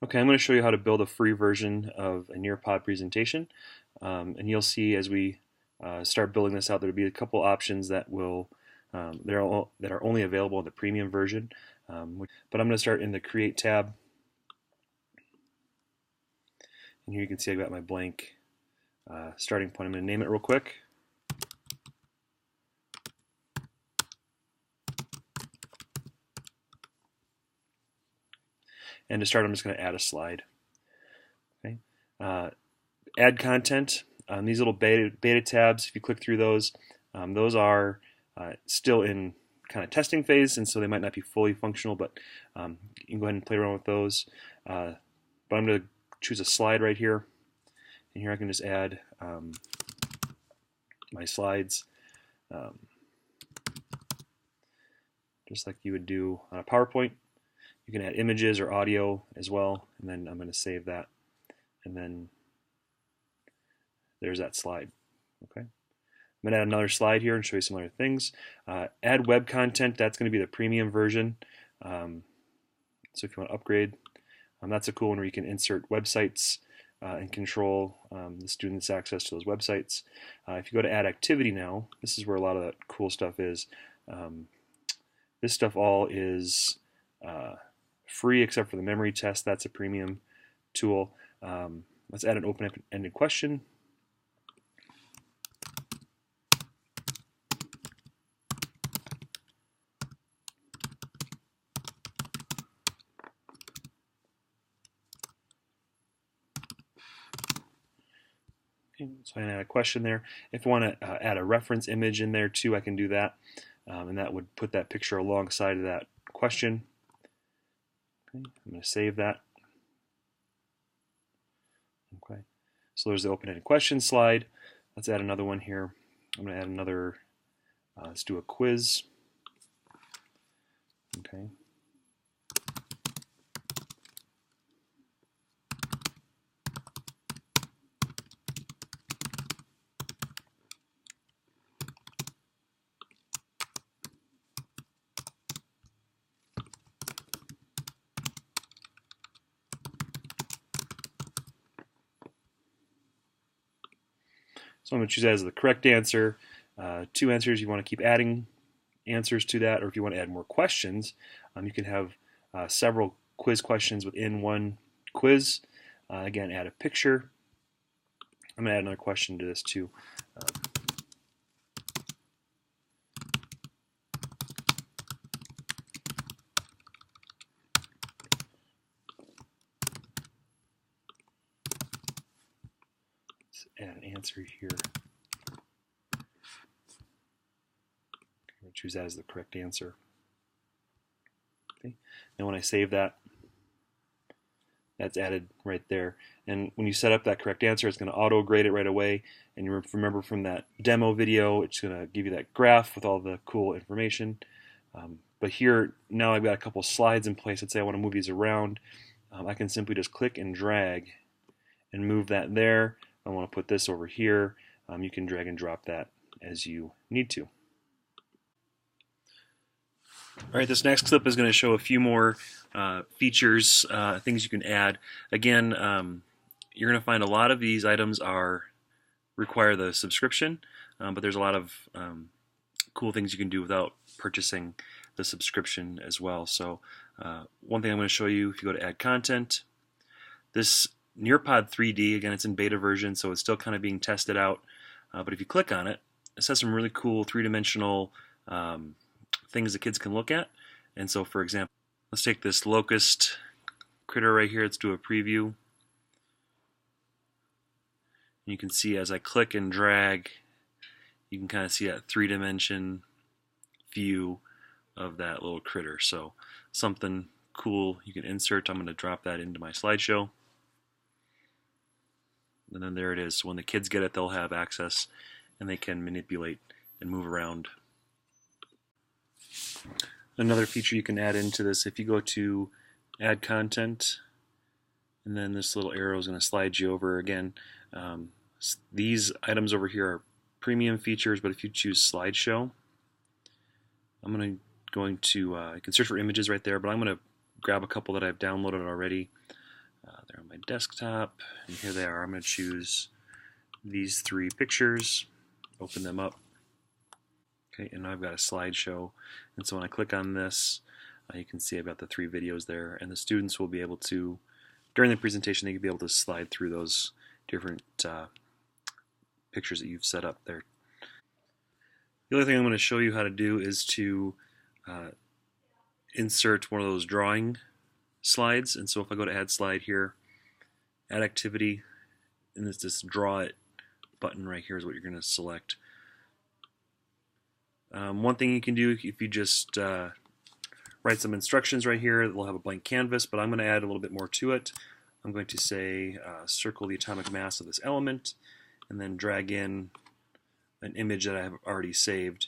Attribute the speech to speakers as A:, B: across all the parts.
A: Okay, I'm going to show you how to build a free version of a Nearpod presentation. And you'll see as we start building this out, there'll be a couple options that will that are only available in the premium version. But I'm going to start in the Create tab. And here you can see I've got my blank starting point. I'm going to name it real quick. And to start, I'm just going to add a slide. Okay. Add content. These little beta tabs, if you click through those are still in kind of testing phase, and so they might not be fully functional, but you can go ahead and play around with those. But I'm going to choose a slide right here, and here I can just add my slides just like you would do on a PowerPoint. You can add images or audio as well, and then I'm going to save that, and then there's that slide. Okay. I'm going to add another slide here and show you some other things. Add web content, that's going to be the premium version. So if you want to upgrade, that's a cool one where you can insert websites and control the students' access to those websites. If you go to add activity now, this is where a lot of that cool stuff is. This stuff all is free except for the memory test. That's a premium tool. Let's add an open-ended question. Okay, so I can add a question there. If I want to add a reference image in there too, I can do that. And that would put that picture alongside of that question. Okay, I'm going to save that. Okay, so there's the open-ended question slide. Let's add another one here. I'm going to add another, let's do a quiz. Okay. So I'm going to choose that as the correct answer. Two answers, you want to keep adding answers to that, or if you want to add more questions, you can have several quiz questions within one quiz. Again, add a picture. I'm going to add another question to this too. Let's add an answer here. Choose that as the correct answer. Okay. Now when I save that, that's added right there. And when you set up that correct answer, it's going to auto grade it right away. And you remember from that demo video, it's going to give you that graph with all the cool information. But here, now I've got a couple slides in place. Let's say I want to move these around. I can simply just click and drag and move that there. I want to put this over here. You can drag and drop that as you need to. All right, this next clip is going to show a few more features, things you can add. Again, you're going to find a lot of these items require the subscription, but there's a lot of cool things you can do without purchasing the subscription as well. So one thing I'm going to show you, if you go to Add Content, this Nearpod 3D, again, it's in beta version, so it's still kind of being tested out. But if you click on it, it has some really cool three-dimensional things the kids can look at. And so, for example, let's take this locust critter right here. Let's do a preview. And you can see as I click and drag, you can kind of see that three-dimension view of that little critter. So something cool you can insert. I'm going to drop that into my slideshow. And then there it is. So when the kids get it, they'll have access and they can manipulate and move around. Another feature you can add into this, if you go to Add Content, and then this little arrow is going to slide you over again. These items over here are premium features, but if you choose Slideshow, I'm going to you can search for images right there, but I'm going to grab a couple that I've downloaded already. They're on my desktop, and here they are. I'm going to choose these 3 pictures, open them up. Okay, and now I've got a slideshow, and so when I click on this, you can see I've got the 3 videos there, and the students will be able to, during the presentation, they can be able to slide through those different pictures that you've set up there. The other thing I'm going to show you how to do is to insert one of those drawing slides, and so if I go to add slide here, add activity, and this draw it button right here is what you're going to select. One thing you can do if you just write some instructions right here, we'll have a blank canvas, but I'm going to add a little bit more to it. I'm going to say circle the atomic mass of this element, and then drag in an image that I have already saved.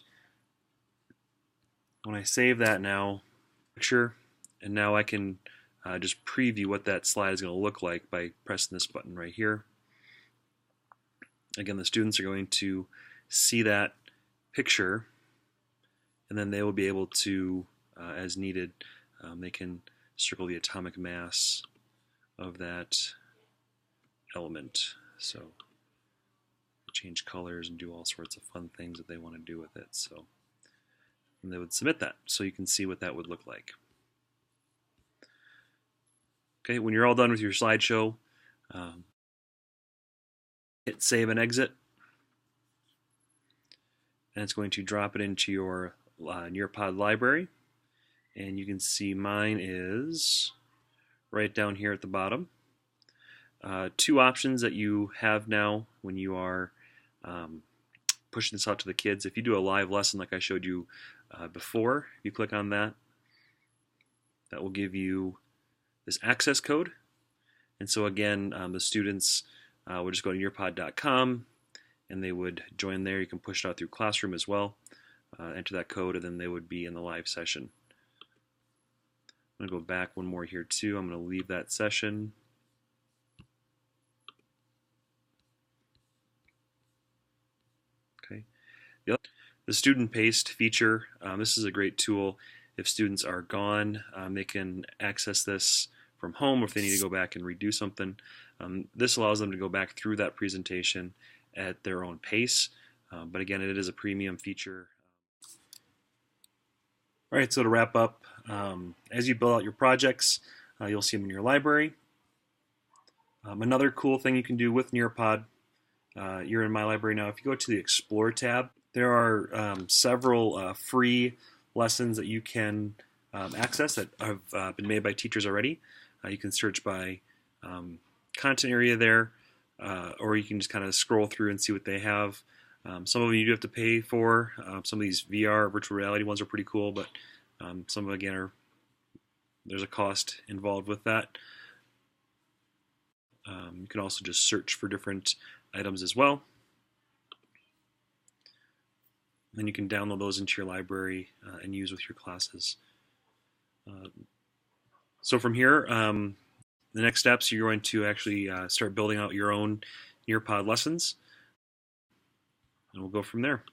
A: When I save that now, picture, and now I can just preview what that slide is going to look like by pressing this button right here. Again, the students are going to see that picture, and then they will be able to, as needed, they can circle the atomic mass of that element. So change colors and do all sorts of fun things that they want to do with it. So, and they would submit that so you can see what that would look like. Okay, when you're all done with your slideshow, hit save and exit, and it's going to drop it into your Nearpod library, and you can see mine is right down here at the bottom. 2 options that you have now when you are pushing this out to the kids. If you do a live lesson like I showed you before, if you click on that, that will give you this access code. And so again, the students would just go to nearpod.com and they would join there. You can push it out through Classroom as well. Enter that code, and then they would be in the live session. I'm going to go back one more here too. I'm going to leave that session. Okay. The student paste feature, this is a great tool. If students are gone, they can access this from home, or if they need to go back and redo something. This allows them to go back through that presentation at their own pace, but again, it is a premium feature. All right, so to wrap up, as you build out your projects, you'll see them in your library. Another cool thing you can do with Nearpod, you're in my library now. If you go to the Explore tab, there are several free lessons that you can access that have been made by teachers already. You can search by content area there, or you can just kind of scroll through and see what they have. Some of them you do have to pay for. Some of these VR, virtual reality ones are pretty cool, but some of them, again, there's a cost involved with that. You can also just search for different items as well. Then you can download those into your library and use with your classes. So from here, the next steps, you're going to actually start building out your own Nearpod lessons, and we'll go from there.